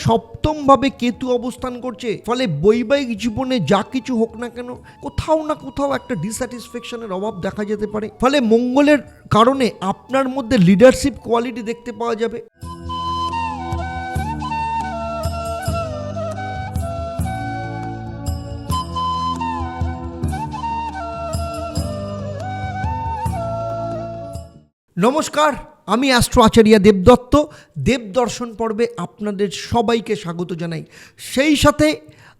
সপ্তমভাবে কেতু অবস্থান করছে, ফলে বৈবাহিক জীবনে যা কিছু হোক না কেন কোথাও না কোথাও একটা ডিস্যাটিসফ্যাকশনের অভাব দেখা যেতে পারে। ফলে মঙ্গলের কারণে আপনার মধ্যে লিডারশিপ কোয়ালিটি দেখতে পাওয়া যাবে। নমস্কার, আমি অ্যাস্ট্রো আচার্য দেবদত্ত। দেবদর্শন পর্বে আপনাদের সবাইকে স্বাগত জানাই। সেই সাথে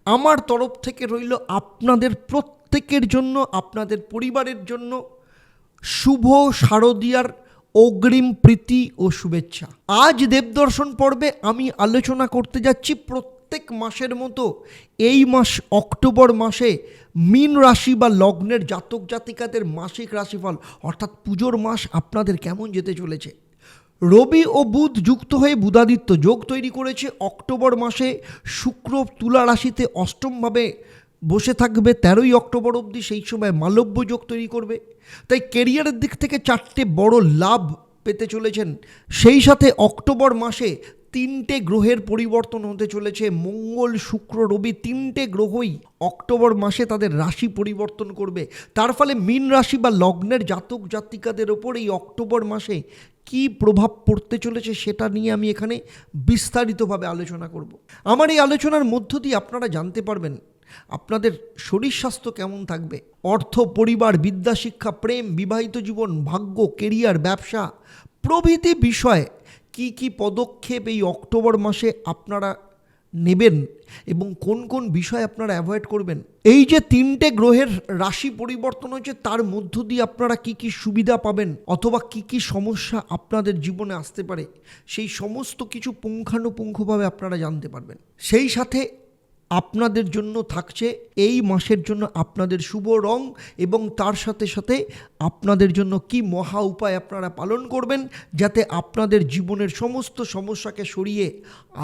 আমার তরফ থেকে রইল আপনাদের প্রত্যেকের জন্য, আপনাদের পরিবারের জন্য শুভ শারদীয়ার অগ্রিম প্রীতি ও শুভেচ্ছা। আজ দেবদর্শন পর্বে আমি আলোচনা করতে যাচ্ছি প্রত্যেক মাসের মতো এই মাস অক্টোবর মাসে মীন রাশি বা লগ্নের জাতক জাতিকাদের মাসিক রাশিফল অর্থাৎ পুজোর মাস আপনাদের কেমন যেতে চলেছে। রবি ও বুধ যুক্ত হয়ে বুধাদিত্য যোগ তৈরি করেছে। অক্টোবর মাসে শুক্র তুলা রাশিতে অষ্টমভাবে বসে থাকবে 13ই অক্টোবর অবধি, সেই সময় মালব্য যোগ তৈরি করবে। তাই কেরিয়ারের দিক থেকে 4টে বড় লাভ পেতে চলেছেন। সেই সাথে অক্টোবর মাসে 3টে গ্রহের পরিবর্তন হতে চলেছে। মঙ্গল, শুক্র, রবি 3টে গ্রহই অক্টোবর মাসে তাদের রাশি পরিবর্তন করবে। তার ফলে মীন রাশি বা লগ্নের জাতক জাতিকাদের ওপর এই অক্টোবর মাসে কী প্রভাব পড়তে চলেছে সেটা নিয়ে আমি এখানে বিস্তারিতভাবে আলোচনা করব। আমার এই আলোচনার মধ্য দিয়ে আপনারা জানতে পারবেন আপনাদের শরীর স্বাস্থ্য কেমন থাকবে, অর্থ, পরিবার, বিদ্যা, শিক্ষা, প্রেম, বিবাহিত জীবন, ভাগ্য, কেরিয়ার, ব্যবসা প্রভৃতি বিষয়ে কি কি পদক্ষেপ এই অক্টোবর মাসে আপনারা নেবেন এবং কোন কোন বিষয় আপনারা অ্যাভয়েড করবেন। এই যে 3টে গ্রহের রাশি পরিবর্তন হয়েছে তার মধ্য দিয়ে আপনারা কি কি সুবিধা পাবেন অথবা কি কি সমস্যা আপনাদের জীবনে আসতে পারে, সেই সমস্ত কিছু পুঙ্খানুপুঙ্খভাবে আপনারা জানতে পারবেন। সেই সাথে আপনাদের জন্য থাকছে এই মাসের জন্য আপনাদের শুভ রং এবং তার সাথে সাথে আপনাদের জন্য কি মহা উপায় আপনারা পালন করবেন যাতে আপনাদের জীবনের সমস্ত সমস্যাকে সরিয়ে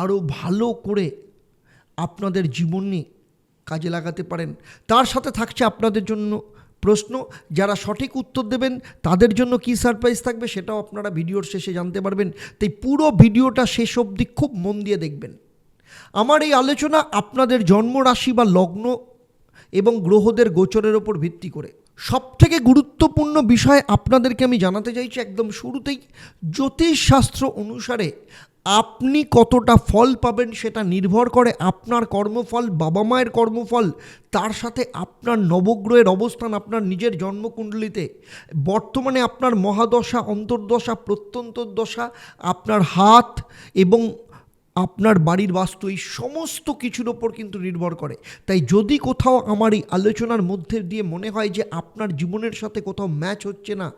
আরও ভালো করে আপনাদের জীবনে কাজে লাগাতে পারেন। তার সাথে থাকছে আপনাদের জন্য প্রশ্ন, যারা সঠিক উত্তর দেবেন তাদের জন্য কি সারপ্রাইজ থাকবে সেটাও আপনারা ভিডিওর শেষে জানতে পারবেন। তাই পুরো ভিডিওটা শেষ অবধি খুব মন দিয়ে দেখবেন। আমার এই আলোচনা আপনাদের জন্মরাশি বা লগ্ন এবং গ্রহদের গোচরের ওপর ভিত্তি করে। সবথেকে গুরুত্বপূর্ণ বিষয় আপনাদেরকে আমি জানাতে চাইছি একদম শুরুতেই, জ্যোতিষশাস্ত্র অনুসারে আপনি কতটা ফল পাবেন সেটা নির্ভর করে আপনার কর্মফল, বাবা মায়ের কর্মফল, তার সাথে আপনার নবগ্রহের অবস্থান আপনার নিজের জন্মকুণ্ডলিতে, বর্তমানে আপনার মহাদশা, অন্তর্দশা, প্রত্যন্তর্দশা, আপনার হাত এবং আপনার বাড়ির বাস্তু, এই সমস্ত কিছুর ওপর কিন্তু নির্ভর করে। তাই যদি কোথাও আমার এই আলোচনার মধ্যে দিয়ে মনে হয় যে আপনার জীবনের সাথে কোথাও ম্যাচ হচ্ছে না,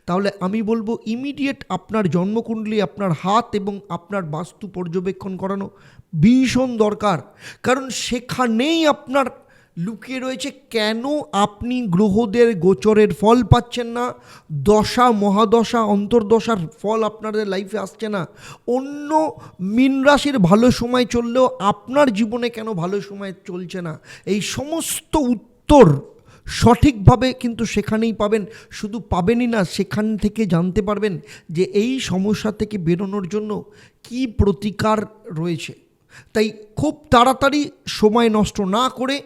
তাহলে আমি বলবো ইমিডিয়েট আপনার জন্মকুণ্ডলী, আপনার হাত এবং আপনার বাস্তু পর্যবেক্ষণ করানো ভীষণ দরকার। কারণ সেখানেই আপনার লুকিয়ে রয়েছে কেন আপনি গ্রহদের গোচরের ফল পাচ্ছেন না, দশা, মহাদশা, অন্তর্দশার ফল আপনাদের লাইফে আসছে না, অন্য মীন রাশির ভালো সময় চললেও আপনার জীবনে কেন ভালো সময় চলছে না, এই সমস্ত উত্তর সঠিকভাবে কিন্তু সেখানেই পাবেন। শুধু পাবেনই না, সেখান থেকে জানতে পারবেন যে এই সমস্যা থেকে বেরোনোর জন্য কি প্রতিকার রয়েছে। তাই খুব তাড়াতাড়ি সময় নষ্ট না করে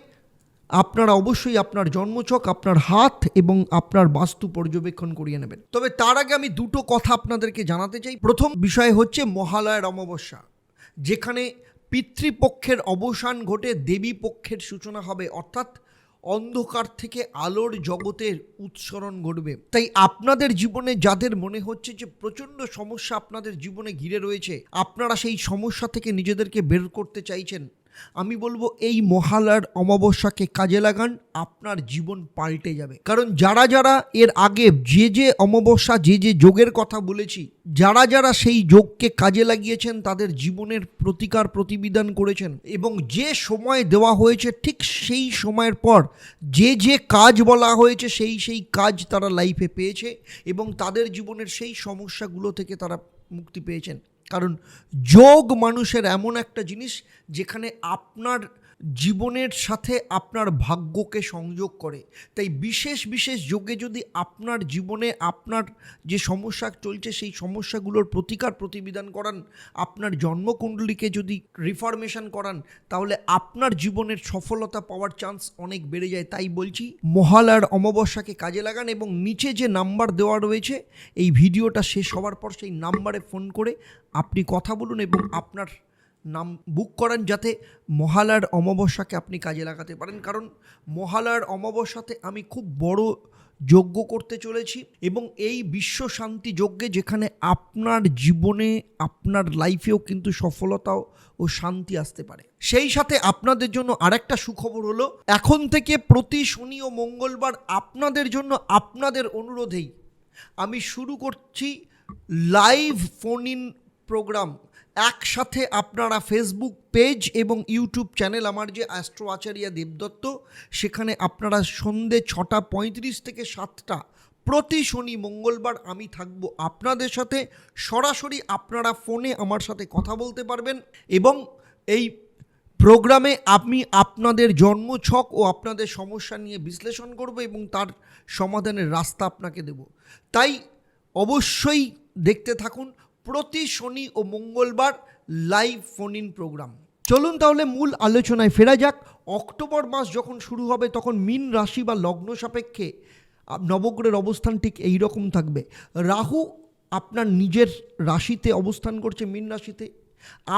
আপনারা অবশ্যই আপনার জন্মছক, আপনার হাত এবং আপনার বাস্তু পর্যবেক্ষণ করিয়ে নেবেন। তবে তার আগে আমি দুটো কথা আপনাদেরকে জানাতে চাই। প্রথম বিষয় হচ্ছে মহালয়ার অমাবস্যা, যেখানে পিতৃপক্ষের অবসান ঘটে দেবী পক্ষের সূচনা হবে, অর্থাৎ অন্ধকার থেকে আলোর জগতের উৎসরণ ঘটবে। তাই আপনাদের জীবনে যাদের মনে হচ্ছে যে প্রচণ্ড সমস্যা আপনাদের জীবনে ঘিরে রয়েছে, আপনারা সেই সমস্যা থেকে নিজেদেরকে বের করতে চাইছেন, আমি বলবো এই মহালয়ার অমাবস্যাকে কাজে লাগান, আপনার জীবন পাল্টে যাবে। কারণ যারা যারা এর আগে যে অমাবস্যা, যে যোগের কথা বলেছি, যারা সেই যোগকে কাজে লাগিয়েছেন তাদের জীবনের প্রতিকার প্রতিবিধান করেছেন এবং যে সময় দেওয়া হয়েছে ঠিক সেই সময়ের পর যে কাজ বলা হয়েছে সেই কাজ তারা লাইফে পেয়েছে এবং তাদের জীবনের সেই সমস্যাগুলো থেকে তারা মুক্তি পেয়েছেন। কারণ যোগ মানুষের এমন একটা জিনিস যেখানে আপনার জীবনের সাথে আপনার ভাগ্যকে সংযোগ করে। তাই বিশেষ বিশেষ যোগে যদি আপনার জীবনে আপনার যে সমস্যা চলছে সেই সমস্যাগুলোর প্রতিকার প্রতিবিধান করান, আপনার জন্মকুণ্ডলীকে যদি রিফরমেশন করান, তাহলে আপনার জীবনের সফলতা পাওয়ার চান্স অনেক বেড়ে যায়। তাই বলছি, মহালয়ার অমাবস্যাকে কাজে লাগান এবং নিচে যে নাম্বার দেওয়া রয়েছে এই ভিডিওটা শেষ হওয়ার পর সেই নাম্বারে ফোন করে আপনি কথা বলুন এবং আপনার নাম বুক করেন, যাতে মহালয়ার অমাবস্যাকে আপনি কাজে লাগাতে পারেন। কারণ মহালয়ার অমাবস্যাতে আমি খুব বড় যজ্ঞ করতে চলেছি এবং এই বিশ্ব শান্তি যজ্ঞে, যেখানে আপনার জীবনে আপনার লাইফেও কিন্তু সফলতা ও শান্তি আসতে পারে। সেই সাথে আপনাদের জন্য আরেকটা সুখবর হলো, এখন থেকে প্রতি শনি ও মঙ্গলবার আপনাদের জন্য আপনাদের অনুরোধেই আমি শুরু করছি লাইভ ফোন ইন প্রোগ্রাম। একসাথে আপনারা ফেসবুক পেজ এবং ইউটিউব চ্যানেল আমার যে অ্যাস্ট্রো আচার্য দেবদত্ত, সেখানে আপনারা সন্ধ্যে 6:35 থেকে 7টা প্রতি শনি মঙ্গলবার আমি থাকবো আপনাদের সাথে। সরাসরি আপনারা ফোনে আমার সাথে কথা বলতে পারবেন এবং এই প্রোগ্রামে আমি আপনাদের জন্মছক ও আপনাদের সমস্যা নিয়ে বিশ্লেষণ করব এবং তার সমাধানের রাস্তা আপনাকে দেব। তাই অবশ্যই দেখতে থাকুন প্রতি শনি ও মঙ্গলবার লাইভ ফোন ইন প্রোগ্রাম। চলুন তাহলে মূল আলোচনায় ফেরা যাক। অক্টোবর মাস যখন শুরু হবে তখন মীন রাশি বা লগ্ন সাপেক্ষে নবগ্রহের অবস্থান ঠিক এই রকম থাকবে। রাহু আপনার নিজের রাশিতে অবস্থান করছে, মীন রাশিতে।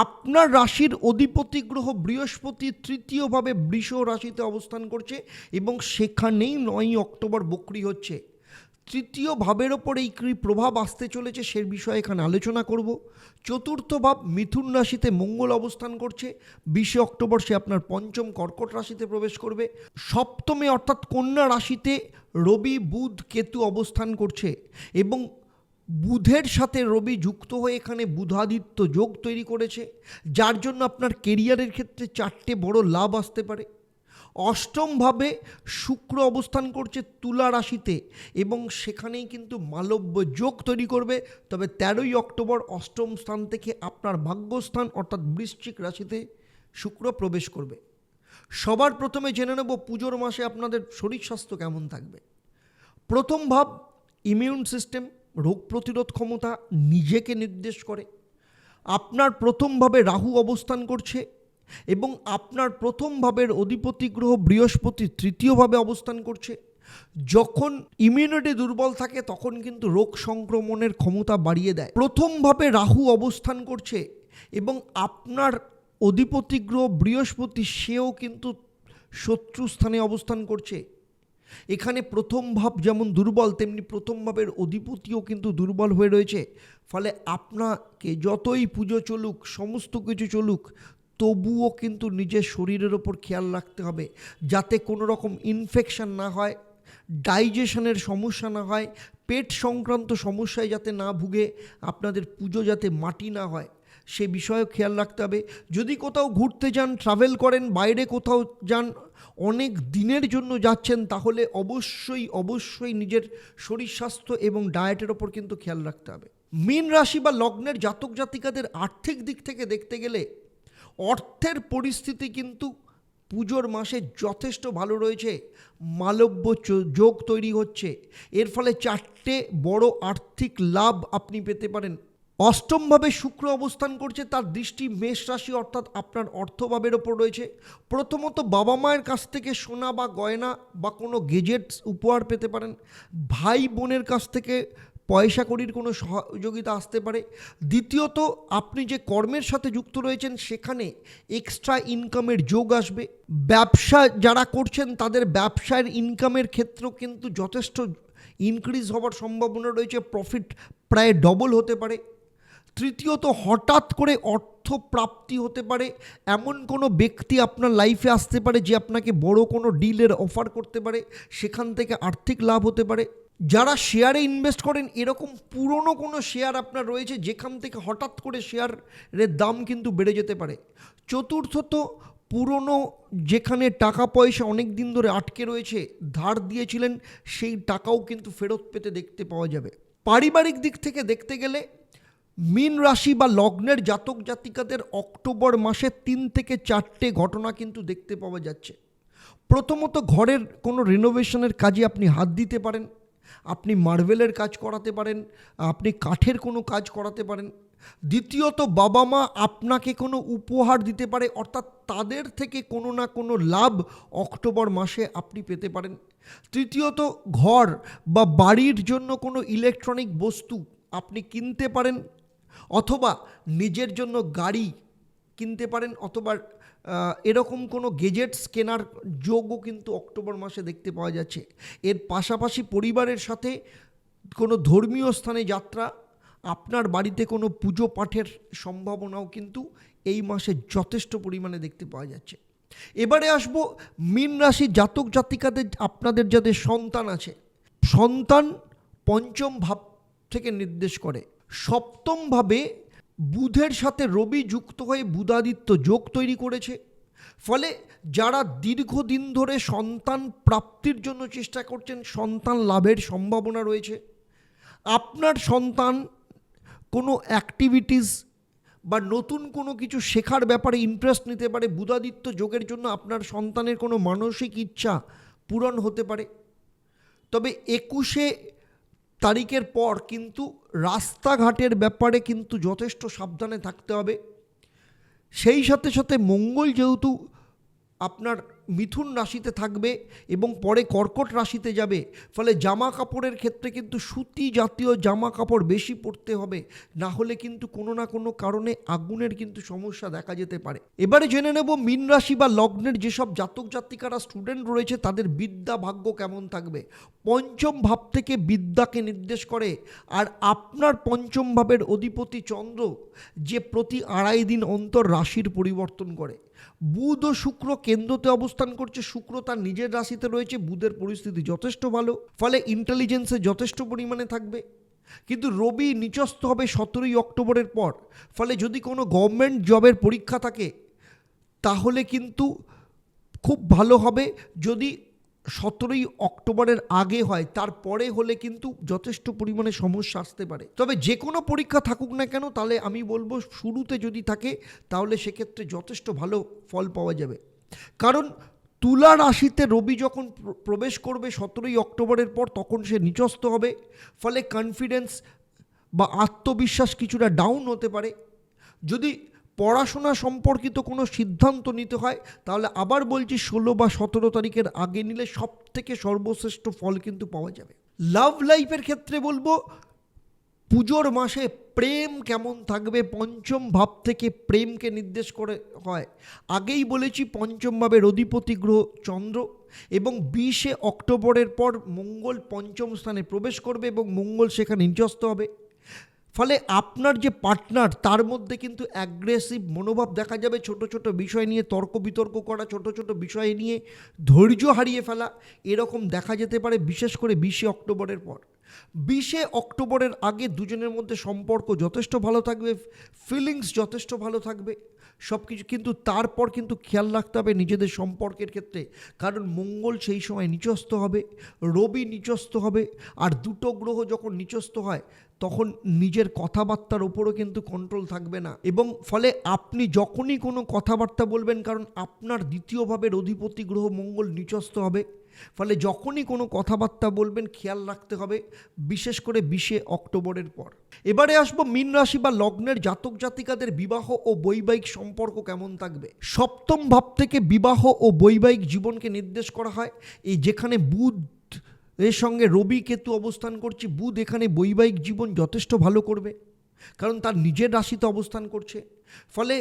আপনার রাশির অধিপতি গ্রহ বৃহস্পতি তৃতীয়ভাবে বৃষ রাশিতে অবস্থান করছে এবং সেখানেই 9 অক্টোবর বক্রি হচ্ছে। তৃতীয় ভাবের ওপর এই কী প্রভাব আসতে চলেছে সে বিষয়ে এখানে আলোচনা করব। চতুর্থ ভাব মিথুন রাশিতে মঙ্গল অবস্থান করছে, 20 অক্টোবর সে আপনার পঞ্চম কর্কট রাশিতে প্রবেশ করবে। সপ্তমে অর্থাৎ কন্যা রাশিতে রবি বুধ কেতু অবস্থান করছে এবং বুধের সাথে রবি যুক্ত হয়ে এখানে বুধাদিত্য যোগ তৈরি করেছে, যার জন্য আপনার কেরিয়ারের ক্ষেত্রে 4টে বড় লাভ আসতে পারে। অষ্টমভাবে শুক্র অবস্থান করছে তুলা রাশিতে এবং সেখানেই কিন্তু মালব্য যোগ তৈরি করবে। তবে 13ই অক্টোবর অষ্টম স্থান থেকে আপনার ভাগ্যস্থান অর্থাৎ বৃশ্চিক রাশিতে শুক্র প্রবেশ করবে। সবার প্রথমে জেনে নেব পুজোর মাসে আপনাদের শরীর স্বাস্থ্য কেমন থাকবে। প্রথম ভাব ইমিউন সিস্টেম, রোগ প্রতিরোধ ক্ষমতা নিজেকে নির্দেশ করে। আপনার প্রথমভাবে রাহু অবস্থান করছে এবং আপনার প্রথম ভাবের অধিপতি গ্রহ বৃহস্পতি তৃতীয়ভাবে অবস্থান করছে। যখন ইমিউনিটি দুর্বল থাকে তখন কিন্তু রোগ সংক্রমণের ক্ষমতা বাড়িয়ে দেয়। প্রথমভাবে রাহু অবস্থান করছে এবং আপনার অধিপতি গ্রহ বৃহস্পতি সেও কিন্তু শত্রু স্থানে অবস্থান করছে। এখানে প্রথম ভাব যেমন দুর্বল, তেমনি প্রথম ভাবের অধিপতিও কিন্তু দুর্বল হয়ে রয়েছে। ফলে আপনাকে যতই পুজো চলুক, সমস্ত কিছু চলুক, তবুও কিন্তু নিজের শরীরের ওপর খেয়াল রাখতে হবে যাতে কোনো রকম ইনফেকশন না হয়, ডাইজেশনের সমস্যা না হয়, পেট সংক্রান্ত সমস্যায় যাতে না ভুগে, আপনাদের পুজো যাতে মাটি না হয় সে বিষয়েও খেয়াল রাখতে হবে। যদি কোথাও ঘুরতে যান, ট্রাভেল করেন, বাইরে কোথাও যান, অনেক দিনের জন্য যাচ্ছেন, তাহলে অবশ্যই নিজের শরীর স্বাস্থ্য এবং ডায়েটের ওপর কিন্তু খেয়াল রাখতে হবে। মীন রাশি বা লগ্নের জাতক জাতিকাদের আর্থিক দিক থেকে দেখতে গেলে অর্থের পরিস্থিতি কিন্তু পুজোর মাসে যথেষ্ট ভালো রয়েছে। মালব্য যোগ তৈরি হচ্ছে, এর ফলে 4টে বড় আর্থিক লাভ আপনি পেতে পারেন। অষ্টমভাবে শুক্র অবস্থান করছে, তার দৃষ্টি মেষ রাশি অর্থাৎ আপনার অর্থভাবের ওপর রয়েছে। প্রথমত বাবা মায়ের কাছ থেকে সোনা বা গয়না বা কোনো গেজেটস উপহার পেতে পারেন। ভাই বোনের কাছ থেকে পয়সা কড়ির কোনো সহযোগিতা আসতে পারে। দ্বিতীয়ত আপনি যে কর্মের সাথে যুক্ত রয়েছেন সেখানে এক্সট্রা ইনকামের যোগ আসবে। ব্যবসা যারা করছেন তাদের ব্যবসার ইনকামের ক্ষেত্রেও কিন্তু যথেষ্ট ইনক্রিজ হওয়ার সম্ভাবনা রয়েছে, প্রফিট প্রায় ডবল হতে পারে। তৃতীয়ত হঠাৎ করে অর্থ প্রাপ্তি হতে পারে, এমন কোনো ব্যক্তি আপনার লাইফে আসতে পারে যে আপনাকে বড় কোনো ডিলের অফার করতে পারে, সেখান থেকে আর্থিক লাভ হতে পারে। যারা শেয়ারে ইনভেস্ট করেন, এরকম পুরনো কোনো শেয়ার আপনার রয়েছে যেখান থেকে হঠাৎ করে শেয়ারের দাম কিন্তু বেড়ে যেতে পারে। চতুর্থত পুরনো যেখানে টাকা পয়সা অনেক দিন ধরে আটকে রয়েছে, ধার দিয়েছিলেন, সেই টাকাও কিন্তু ফেরত পেতে দেখতে পাওয়া যাবে। পারিবারিক দিক থেকে দেখতে গেলে মীন রাশি বা লগ্নের জাতক জাতিকাদের অক্টোবর মাসে 3 থেকে 4টে ঘটনা কিন্তু দেখতে পাওয়া যাচ্ছে। প্রথমত, ঘরের কোনো রিনোভেশনের কাজে আপনি হাত দিতে পারেন, আপনি মার্বেলের কাজ করাতে পারেন, আপনি কাঠের কোনো কাজ করাতে পারেন। দ্বিতীয়ত, বাবা মা আপনাকে কোনো উপহার দিতে পারে, অর্থাৎ তাদের থেকে কোনো না কোনো লাভ অক্টোবর মাসে আপনি পেতে পারেন। তৃতীয়ত, ঘর বা বাড়ির জন্য কোনো ইলেকট্রনিক বস্তু আপনি কিনতে পারেন, অথবা নিজের জন্য গাড়ি কিনতে পারেন, অথবা এরকম কোনো গেজেটস কেনার যোগও কিন্তু অক্টোবর মাসে দেখতে পাওয়া যাচ্ছে। এর পাশাপাশি পরিবারের সাথে কোনো ধর্মীয় স্থানে যাত্রা, আপনার বাড়িতে কোনো পুজো পাঠের সম্ভাবনাও কিন্তু এই মাসে যথেষ্ট পরিমাণে দেখতে পাওয়া যাচ্ছে। এবারে আসবো মীন রাশি জাতক জাতিকাদের, আপনাদের যাদের সন্তান আছে, সন্তান পঞ্চম ভাব থেকে নির্দেশ করে। সপ্তমভাবে বুধের সাথে রবি যুক্ত হয়ে বুধাদিত্য যোগ তৈরি করেছে। ফলে যারা দীর্ঘদিন ধরে সন্তান প্রাপ্তির জন্য চেষ্টা করছেন, সন্তান লাভের সম্ভাবনা রয়েছে। আপনার সন্তান কোনো অ্যাক্টিভিটিস বা নতুন কোনো কিছু শেখার ব্যাপারে ইন্টারেস্ট নিতে পারে। বুধাদিত্য যোগের জন্য আপনার সন্তানের কোনো মানসিক ইচ্ছা পূরণ হতে পারে। তবে 21শে তারিখের পর কিন্তু রাস্তাঘাটের ব্যাপারে কিন্তু যথেষ্ট সাবধানে থাকতে হবে। সেই সাথে সাথে মঙ্গল যেহেতু আপনার মিথুন রাশিতে থাকবে এবং পরে কর্কট রাশিতে যাবে, ফলে জামা কাপড়ের ক্ষেত্রে কিন্তু সুতি জাতীয় জামা কাপড় বেশি পরতে হবে, না হলে কিন্তু কোনো না কোনো কারণে আগুনের কিন্তু সমস্যা দেখা যেতে পারে। এবারে জেনে নেব মীন রাশি বা লগ্নের যেসব জাতক জাতিকারা স্টুডেন্ট রয়েছে তাদের বিদ্যা ভাগ্য কেমন থাকবে। পঞ্চম ভাব থেকে বিদ্যাকে নির্দেশ করে, আর আপনার পঞ্চম ভাবের অধিপতি চন্দ্র যে প্রতি 2.5 দিন অন্তর রাশির পরিবর্তন করে। বুধ ও শুক্র কেন্দ্রতে অবস্থান করছে, শুক্র তার নিজের রাশিতে রয়েছে, বুধের পরিস্থিতি যথেষ্ট ভালো, ফলে ইন্টেলিজেন্সে যথেষ্ট পরিমাণে থাকবে। কিন্তু রবি নিচস্থ হবে 17ই অক্টোবরের পর, ফলে যদি কোনো গভর্নমেন্ট জবের পরীক্ষা থাকে তাহলে কিন্তু খুব ভালো হবে। যদি 17ই অক্টোবরের আগে হয়, তারপরে হলে কিন্তু যথেষ্ট পরিমাণে সমস্যা আসতে পারে। তবে যে কোনো পরীক্ষা থাকুক না কেন, তাহলে আমি বলবো শুরুতে যদি থাকে তাহলে সেক্ষেত্রে যথেষ্ট ভালো ফল পাওয়া যাবে। কারণ তুলা রাশিতে রবি যখন প্রবেশ করবে 17ই অক্টোবরের পর, তখন সে নিচস্থ হবে, ফলে কনফিডেন্স বা আত্মবিশ্বাস কিছুটা ডাউন হতে পারে। যদি পড়াশোনা সম্পর্কিত কোনো সিদ্ধান্ত নিতে হয় তাহলে আবার বলছি 16 বা 17 তারিখের আগে নিলে সব থেকে সর্বশ্রেষ্ঠ ফল কিন্তু পাওয়া যাবে। লাভ লাইফের ক্ষেত্রে বলবো পুজোর মাসে প্রেম কেমন থাকবে। পঞ্চম ভাব থেকে প্রেমকে নির্দেশ করে হয়। আগেই বলেছি পঞ্চম ভাবের অধিপতি গ্রহ চন্দ্র, এবং 20শে অক্টোবরের পর মঙ্গল পঞ্চম স্থানে প্রবেশ করবে এবং মঙ্গল সেখানে নিচস্থ হবে। ফলে আপনার যে পার্টনার তার মধ্যে কিন্তু অ্যাগ্রেসিভ মনোভাব দেখা যাবে। ছোট ছোট বিষয় নিয়ে তর্ক বিতর্ক করা, ছোট ছোট বিষয় নিয়ে ধৈর্য হারিয়ে ফেলা, এরকম দেখা যেতে পারে, বিশেষ করে 20শে অক্টোবরের পর। 20শে অক্টোবরের আগে দুজনের মধ্যে সম্পর্ক যথেষ্ট ভালো থাকবে, ফিলিংস যথেষ্ট ভালো থাকবে সব কিছু। কিন্তু তারপর কিন্তু খেয়াল রাখতে হবে নিজেদের সম্পর্কের ক্ষেত্রে, কারণ মঙ্গল সেই সময় নিচস্থ হবে, রবি নিচস্থ হবে, আর দুটো গ্রহ যখন নিচস্থ হয় তখন নিজের কথাবার্তার ওপরও কিন্তু কন্ট্রোল থাকবে না। এবং ফলে আপনি যখনই কোনো কথাবার্তা বলবেন, কারণ আপনার দ্বিতীয় ভাবের অধিপতি গ্রহ মঙ্গল নিচস্থ হবে, ফলে যখনই কোনো কথাবার্তা বলবেন খেয়াল রাখতে হবে, বিশেষ করে 20শে অক্টোবরের পর। এবারে আসবো মীন রাশি বা লগ্নের জাতক জাতিকাদের বিবাহ ও বৈবাহিক সম্পর্ক কেমন থাকবে। সপ্তম ভাব থেকে বিবাহ ও বৈবাহিক জীবনকে নির্দেশ করা হয়। এই যেখানে বুধ এর সঙ্গে রবি কেতু অবস্থান করছে, বুধ এখানে বৈবাহিক জীবন যথেষ্ট ভালো করবে, কারণ তার নিজের রাশিতে অবস্থান করছে। ফলে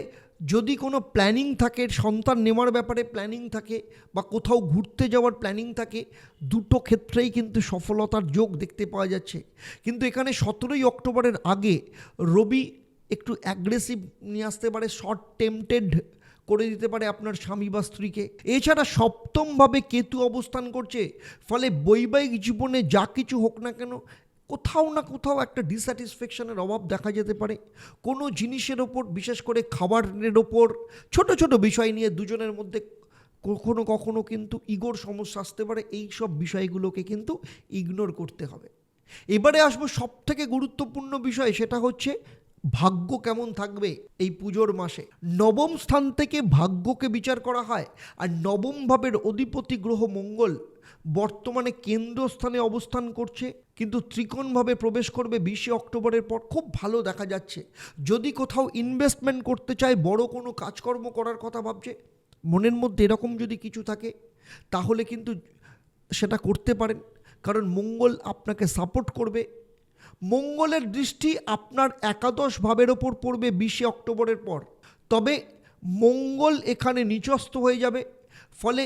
যদি কোনো প্ল্যানিং থাকে, সন্তান নেওয়ার ব্যাপারে প্ল্যানিং থাকে বা কোথাও ঘুরতে যাওয়ার প্ল্যানিং থাকে, দুটো ক্ষেত্রেই কিন্তু সফলতার যোগ দেখতে পাওয়া যাচ্ছে। কিন্তু এখানে 17ই অক্টোবরের আগে রবি একটু অ্যাগ্রেসিভ নিয়ে আসতে পারে, শর্ট টেম্পটেড করে দিতে পারে আপনার স্বামী বা স্ত্রীকে। এছাড়া সপ্তমভাবে কেতু অবস্থান করছে, ফলে বৈবাহিক জীবনে যা কিছু হোক না কেন কোথাও না কোথাও একটা ডিস্যাটিসফ্যাকশনের অভাব দেখা যেতে পারে। কোনো জিনিসের ওপর, বিশেষ করে খাবারের ওপর, ছোট ছোট বিষয় নিয়ে দুজনের মধ্যে কখনো কখনো কিন্তু ইগোর সমস্যা আসতে পারে। এই সব বিষয়গুলোকে কিন্তু ইগনোর করতে হবে। এবারে আসবো সব থেকে গুরুত্বপূর্ণ বিষয়, সেটা হচ্ছে ভাগ্য কেমন থাকবে এই পুজোর মাসে। নবম স্থান থেকে ভাগ্যকে বিচার করা হয়, আর নবম ভাবের অধিপতি গ্রহ মঙ্গল বর্তমানে কেন্দ্রস্থানে অবস্থান করছে, কিন্তু ত্রিকোণভাবে প্রবেশ করবে 20 অক্টোবরের পর। খুব ভালো দেখা যাচ্ছে। যদি কোথাও ইনভেস্টমেন্ট করতে চায়, বড় কোনো কাজকর্ম করার কথা ভাবছে, মনের মধ্যে এরকম যদি কিছু থাকে তাহলে কিন্তু সেটা করতে পারেন, কারণ মঙ্গল আপনাকে সাপোর্ট করবে। মঙ্গলের দৃষ্টি আপনার একাদশ ভাবের ওপর পড়বে 20 অক্টোবরের পর। তবে মঙ্গল এখানে নিচস্থ হয়ে যাবে, ফলে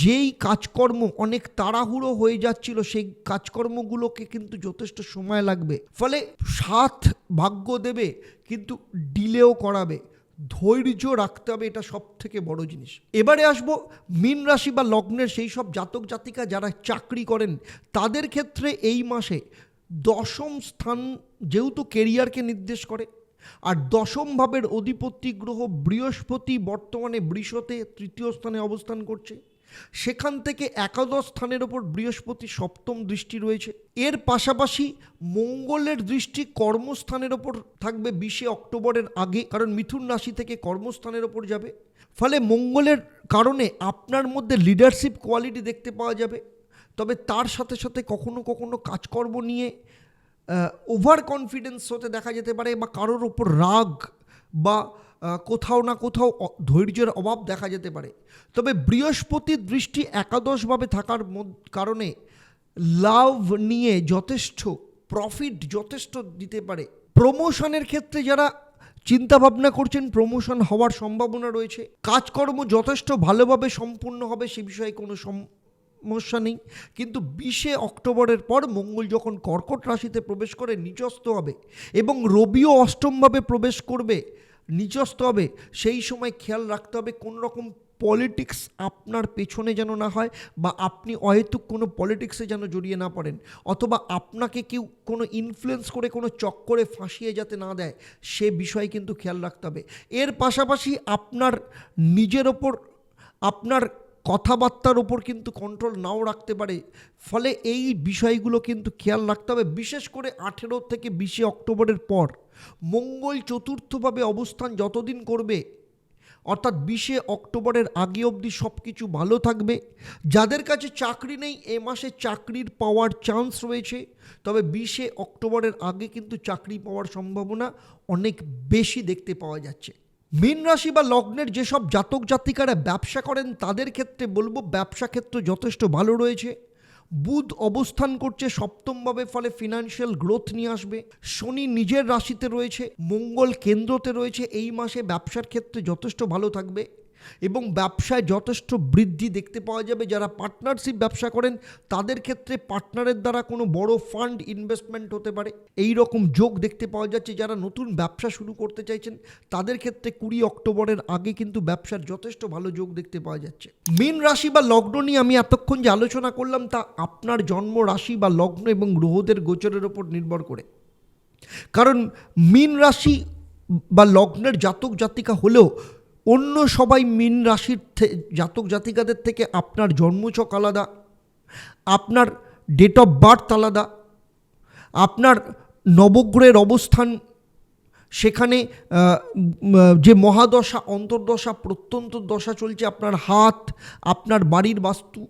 যেই কাজকর্ম অনেক তাড়াহুড়ো হয়ে যাচ্ছিল সেই কাজকর্মগুলোকে কিন্তু যথেষ্ট সময় লাগবে, ফলে সাথ ভাগ্য দেবে কিন্তু ডিলেও করাবে। ধৈর্য রাখতে হবে, এটা সব থেকে বড় জিনিস। এবারে আসবো মীন রাশি বা লগ্নের সেই সব জাতক জাতিকা যারা চাকরি করেন, তাদের ক্ষেত্রে এই মাসে দশম স্থান যেহেতু কেরিয়ারকে নির্দেশ করে, আর দশম ভাবের অধিপতি গ্রহ বৃহস্পতি বর্তমানে বৃষতে তৃতীয় স্থানে অবস্থান করছে, সেখান থেকে একাদশ স্থানের ওপর বৃহস্পতি সপ্তম দৃষ্টি রয়েছে। এর পাশাপাশি মঙ্গলের দৃষ্টি কর্মস্থানের ওপর থাকবে 20 অক্টোবরের আগে, কারণ মিথুন রাশি থেকে কর্মস্থানের ওপর যাবে। ফলে মঙ্গলের কারণে আপনার মধ্যে লিডারশিপ কোয়ালিটি দেখতে পাওয়া যাবে। তবে তার সাথে সাথে কখনো কখনো কাজকর্ম নিয়ে ওভার কনফিডেন্স হতে দেখা যেতে পারে, বা কারোর ওপর রাগ বা কোথাও না কোথাও ধৈর্যের অভাব দেখা যেতে পারে। তবে বৃহস্পতির দৃষ্টি একাদশভাবে থাকার কারণে লাভ নিয়ে যথেষ্ট প্রফিট যথেষ্ট দিতে পারে। প্রমোশনের ক্ষেত্রে যারা চিন্তা ভাবনা করছেন, প্রমোশন হওয়ার সম্ভাবনা রয়েছে। কাজকর্ম যথেষ্ট ভালোভাবে সম্পূর্ণ হবে, সে বিষয়ে কোনো সমস্যা নেই। কিন্তু 20 অক্টোবরের পর মঙ্গল যখন কর্কট রাশিতে প্রবেশ করে নিচস্থ হবে, এবং রবিও অষ্টমভাবে প্রবেশ করবে নিচস্থ হবে, সেই সময় খেয়াল রাখতে হবে কোনো রকম পলিটিক্স আপনার পেছনে যেন না হয়, বা আপনি অহেতুক কোনো পলিটিক্সে যেন জড়িয়ে না পড়েন, অথবা আপনাকে কেউ কোনো ইনফ্লুয়েন্স করে কোনো চক্করে ফাঁসিয়ে যাতে না দেয়, সে বিষয়ে কিন্তু খেয়াল রাখতে হবে। এর পাশাপাশি আপনার নিজের ওপর, আপনার কথাবার্তার ওপর কিন্তু কন্ট্রোল নাও রাখতে পারে, ফলে এই বিষয়গুলো কিন্তু খেয়াল রাখতে হবে। বিশেষ করে 18 থেকে 20 অক্টোবরের পর মঙ্গল চতুর্থভাবে অবস্থান যতদিন করবে, অর্থাৎ 20 অক্টোবরের আগে অবধি সব কিছু ভালো থাকবে। যাদের কাছে চাকরি নেই, এ মাসে চাকরির পাওয়ার চান্স রয়েছে, তবে 20 অক্টোবরের আগে কিন্তু চাকরি পাওয়ার সম্ভাবনা অনেক বেশি দেখতে পাওয়া যাচ্ছে। মীন রাশি বা লগ্নের যেসব জাতক জাতিকারা ব্যবসা করেন, তাদের ক্ষেত্রে বলবো ব্যবসা ক্ষেত্র যথেষ্ট ভালো রয়েছে। বুধ অবস্থান করছে সপ্তমভাবে, ফলে ফিনান্সিয়াল গ্রোথ নিয়ে আসবে। শনি নিজের রাশিতে রয়েছে, মঙ্গল কেন্দ্রতে রয়েছে। এই মাসে ব্যবসার ক্ষেত্রে যথেষ্ট ভালো থাকবে এবং ব্যবসায় যথেষ্ট বৃদ্ধি দেখতে পাওয়া যাবে। যারা পার্টনারশিপ ব্যবসা করেন, তাদের ক্ষেত্রে পার্টনারের দ্বারা কোনো বড় ফান্ড ইনভেস্টমেন্ট হতে পারে, এই রকম যোগ দেখতে পাওয়া যাচ্ছে। যারা নতুন ব্যবসা শুরু করতে চাইছেন, তাদের ক্ষেত্রে 20 অক্টোবরের আগে কিন্তু ব্যবসার যথেষ্ট ভালো যোগ দেখতে পাওয়া যাচ্ছে। মীন রাশি বা লগ্ন নিয়ে আমি এতক্ষণ যে আলোচনা করলাম, তা আপনার জন্ম রাশি বা লগ্ন এবং গ্রহদের গোচরের ওপর নির্ভর করে। কারণ মীন রাশি বা লগ্নের জাতক জাতিকা হলেও অন্য সবাই মীন রাশির জাতক জাতিকাদের থেকে আপনার জন্মছক আলাদা, আপনার ডেট অফ বার্থ আলাদা, আপনার নবগ্রহের অবস্থান, সেখানে যে মহাদশা, অন্তর্দশা, প্রত্যন্ত দশা চলছে, আপনার হাত, আপনার বাড়ির বাস্তু,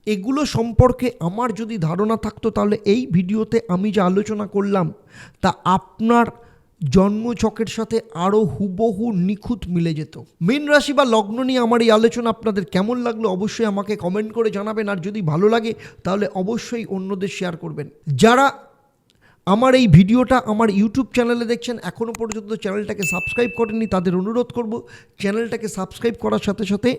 এগুলো সম্পর্কে আমার যদি ধারণা থাকতো, তাহলে এই ভিডিওতে আমি যে আলোচনা করলাম তা আপনার জন্মছকের সাথে আরও হুবহু নিখুঁত মিলে যেত। মীন রাশি বা লগ্ন নিয়ে আমার এই আলোচনা আপনাদের কেমন লাগলো অবশ্যই আমাকে কমেন্ট করে জানাবেন, আর যদি ভালো লাগে তাহলে অবশ্যই অন্যদের শেয়ার করবেন। যারা আমার এই ভিডিওটা আমার ইউটিউব চ্যানেলে দেখছেন, এখনও পর্যন্ত চ্যানেলটাকে সাবস্ক্রাইব করেননি, তাদের অনুরোধ করব চ্যানেলটাকে সাবস্ক্রাইব করার সাথে সাথে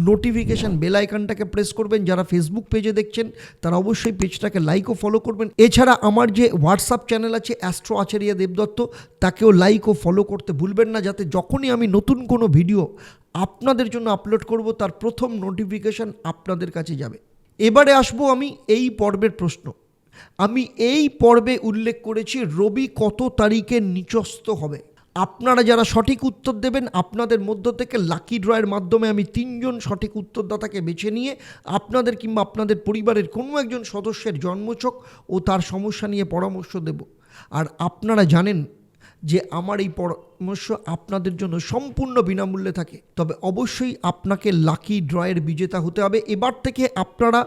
নোটিফিকেশান বেল আইকনটাকে প্রেস করবেন। যারা ফেসবুক পেজে দেখছেন, তারা অবশ্যই পেজটাকে লাইক ও ফলো করবেন। এছাড়া আমার যে হোয়াটসঅ্যাপ চ্যানেল আছে অ্যাস্ট্রো আচারিয়া দেবদত্ত, তাকেও লাইক ও ফলো করতে ভুলবেন না, যাতে যখনই আমি নতুন কোনো ভিডিও আপনাদের জন্য আপলোড করব, তার প্রথম নোটিফিকেশান আপনাদের কাছে যাবে। এবারে আসবো আমি এই পর্বের প্রশ্ন। আমি এই পর্বে উল্লেখ করেছি রবি কত তারিখে নিচস্থ হবে। আপনারা যারা সঠিক উত্তর দেবেন, আপনাদের মধ্য থেকে লাকি ড্রয়ের মাধ্যমে আমি 3 জন সঠিক উত্তরদাতাকে বেছে নিয়ে আপনাদের কিংবা আপনাদের পরিবারের কোনো একজন সদস্যের জন্মছক ও তার সমস্যা নিয়ে পরামর্শ দেব। আর আপনারা জানেন যে আমার এই পরামর্শ আপনাদের জন্য সম্পূর্ণ বিনামূল্যে থাকে, তবে অবশ্যই আপনাকে লাকি ড্রয়ের বিজেতা হতে হবে। এবার থেকে আপনারা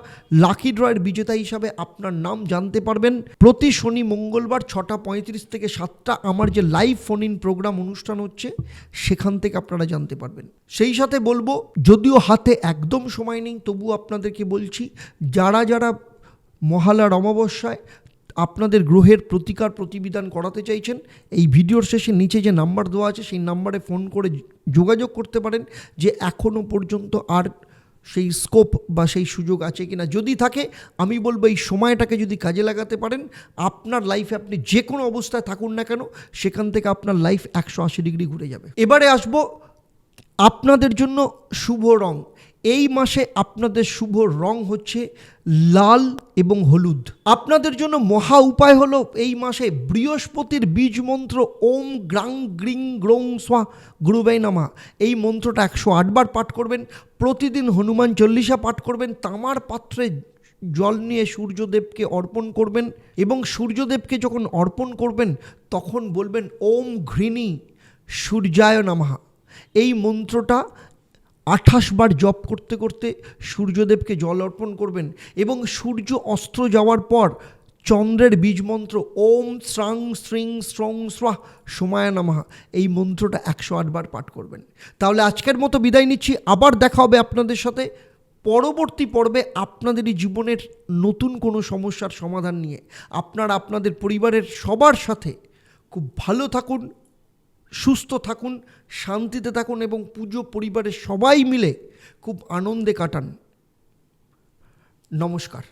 লাকি ড্রয়ের বিজেতা হিসাবে আপনার নাম জানতে পারবেন প্রতি শনি মঙ্গলবার 6:35 থেকে 7টা আমার যে লাইভ ফোন ইন প্রোগ্রাম অনুষ্ঠান হচ্ছে সেখান থেকে আপনারা জানতে পারবেন। সেই সাথে বলবো, যদিও হাতে একদম সময় নেই তবু আপনাদেরকে বলছি, যারা যারা মহালয়ার অমাবস্যায় আপনাদের গ্রহের প্রতিকার প্রতিবিধান করাতে চাইছেন, এই ভিডিওর শেষে নিচে যে নাম্বার দেওয়া আছে সেই নাম্বারে ফোন করে যোগাযোগ করতে পারেন যে এখনও পর্যন্ত আর সেই স্কোপ বা সেই সুযোগ আছে কিনা। যদি থাকে আমি বলবো এই সময়টাকে যদি কাজে লাগাতে পারেন, আপনার লাইফে আপনি যে কোনো অবস্থায় থাকুন না কেন সেখান থেকে আপনার লাইফ 180 ডিগ্রি ঘুরে যাবে। এবারে আসবো আপনাদের জন্য শুভ রং। এই মাসে আপনাদের শুভ রং হচ্ছে লাল এবং হলুদ। আপনাদের জন্য মহা উপায় হলো এই মাসে বৃহস্পতির বীজ মন্ত্র ওম গ্রাং গ্রিং গ্রং স্বা গুরুবে নমঃ, এই মন্ত্রটা 108 বার পাঠ করবেন। প্রতিদিন হনুমান চল্লিশা পাঠ করবেন। তামার পাত্রে জল নিয়ে সূর্যদেবকে অর্পণ করবেন এবং সূর্যদেবকে যখন অর্পণ করবেন তখন বলবেন ওম ঘৃণী সূর্যায় নমঃ। এই মন্ত্রটা 28 বার জপ করতে করতে সূর্যদেবকে জল অর্পণ করবেন এবং সূর্য অস্ত যাওয়ার পর চন্দ্রের বীজ মন্ত্র ওম শ্রাং শ্রিং স্রং স্বাহ সোমায় নমঃ, এই মন্ত্রটা 108 বার পাঠ করবেন। তাহলে আজকের মতো বিদায় নিচ্ছি। আবার দেখা হবে আপনাদের সাথে পরবর্তী পর্বে আপনাদেরই জীবনের নতুন কোনো সমস্যার সমাধান নিয়ে। আপনারা আপনাদের পরিবারের সবার সাথে খুব ভালো থাকুন, সুস্থ থাকুন, শান্তিতে থাকুন এবং পুজো পরিবারের সবাই মিলে খুব আনন্দে কাটান। নমস্কার।